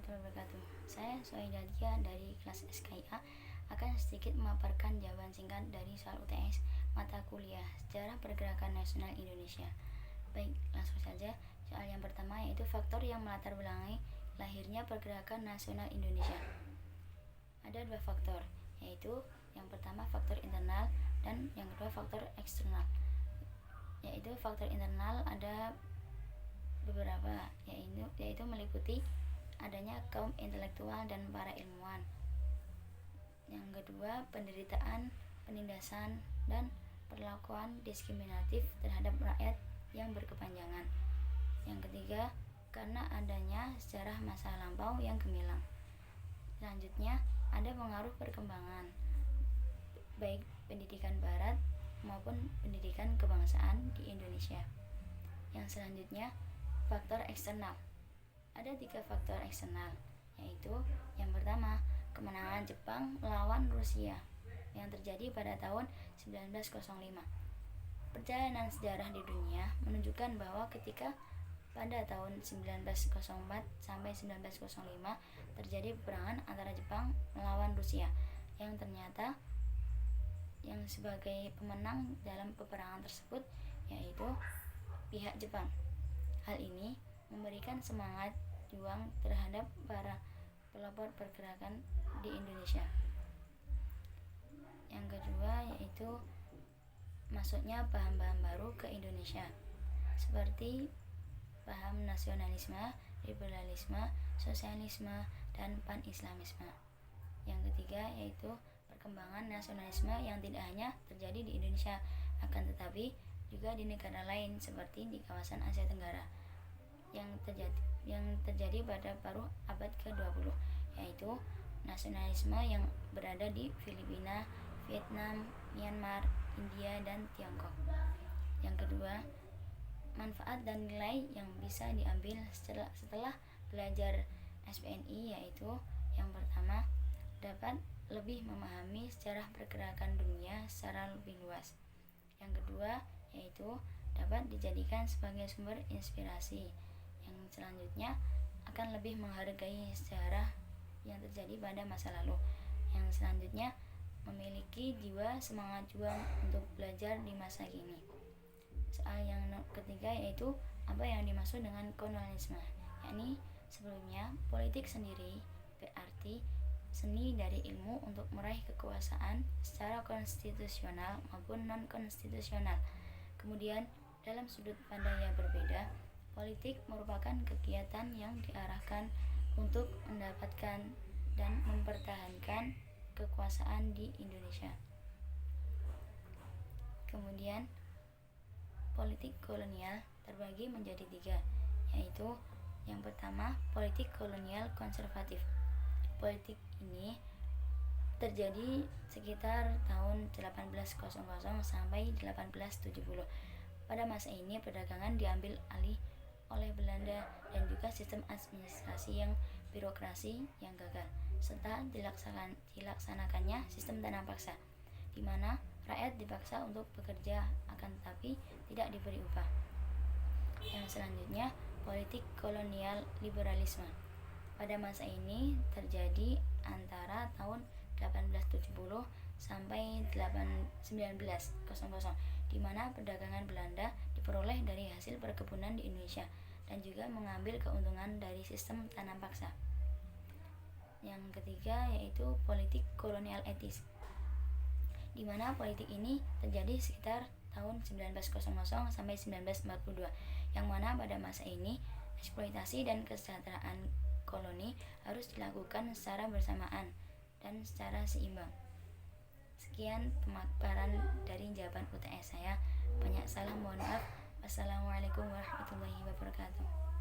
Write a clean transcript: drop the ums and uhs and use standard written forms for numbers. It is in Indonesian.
warahmatullahi wabarakatuh. Saya Soidadia dari kelas SKIA akan sedikit memaparkan jawaban singkat dari soal UTS mata kuliah Sejarah Pergerakan Nasional Indonesia. Baik, langsung saja. Soal yang pertama yaitu faktor yang melatar belakangi lahirnya pergerakan nasional Indonesia. Ada dua faktor, yaitu yang pertama faktor internal dan yang kedua faktor eksternal. Yaitu faktor internal ada beberapa, yaitu meliputi adanya kaum intelektual dan para ilmuwan. Yang kedua, penderitaan, penindasan, dan perlakuan diskriminatif terhadap rakyat yang berkepanjangan. Yang ketiga, karena adanya sejarah masa lampau yang gemilang. Selanjutnya, ada pengaruh perkembangan baik pendidikan barat maupun pendidikan kebangsaan di Indonesia. Yang selanjutnya, faktor eksternal. Ada 3 faktor eksternal, yaitu yang pertama, kemenangan Jepang melawan Rusia yang terjadi pada tahun 1905. Perjalanan sejarah di dunia menunjukkan bahwa ketika pada tahun 1904 sampai 1905 terjadi peperangan antara Jepang melawan Rusia yang ternyata yang sebagai pemenang dalam peperangan tersebut yaitu pihak Jepang. Hal ini memberikan semangat juang terhadap para pelopor pergerakan di Indonesia. Yang kedua yaitu masuknya paham-paham baru ke Indonesia seperti paham nasionalisme, liberalisme, sosialisme, dan pan-islamisme. Yang ketiga yaitu perkembangan nasionalisme yang tidak hanya terjadi di Indonesia akan tetapi juga di negara lain seperti di kawasan Asia Tenggara yang terjadi pada paruh abad ke-20, yaitu nasionalisme yang berada di Filipina, Vietnam, Myanmar, India, dan Tiongkok. Yang kedua, manfaat dan nilai yang bisa diambil setelah belajar SPNI yaitu yang pertama, dapat lebih memahami sejarah pergerakan dunia secara lebih luas. Yang kedua, yaitu dapat dijadikan sebagai sumber inspirasi. Yang selanjutnya akan lebih menghargai sejarah yang terjadi pada masa lalu. Yang selanjutnya memiliki jiwa semangat juang untuk belajar di masa kini. Soal yang ketiga yaitu apa yang dimaksud dengan kolonialisme, yakni sebelumnya politik sendiri berarti seni dari ilmu untuk meraih kekuasaan secara konstitusional maupun non-konstitusional. Kemudian dalam sudut pandang yang berbeda, politik merupakan kegiatan yang diarahkan untuk mendapatkan dan mempertahankan kekuasaan di Indonesia. Kemudian politik kolonial terbagi menjadi 3, yaitu yang pertama politik kolonial konservatif. Politik ini terjadi sekitar tahun 1800 sampai 1870. Pada masa ini perdagangan diambil alih oleh Belanda dan juga sistem administrasi yang birokrasi yang gagal serta dilaksanakannya sistem tanam paksa di mana rakyat dipaksa untuk bekerja akan tetapi tidak diberi upah. Yang selanjutnya politik kolonial liberalisme. Pada masa ini terjadi antara tahun 1870 sampai 1900 di mana perdagangan Belanda diperoleh dari hasil perkebunan di Indonesia dan juga mengambil keuntungan dari sistem tanam paksa. Yang ketiga yaitu politik kolonial etis, di mana politik ini terjadi sekitar tahun 1900 sampai 1942, yang mana pada masa ini eksploitasi dan kesejahteraan koloni harus dilakukan secara bersamaan dan secara seimbang. Sekian pemaparan dari jawaban UTS saya. Banyak salah, mohon maaf. Wassalamualaikum warahmatullahi wabarakatuh.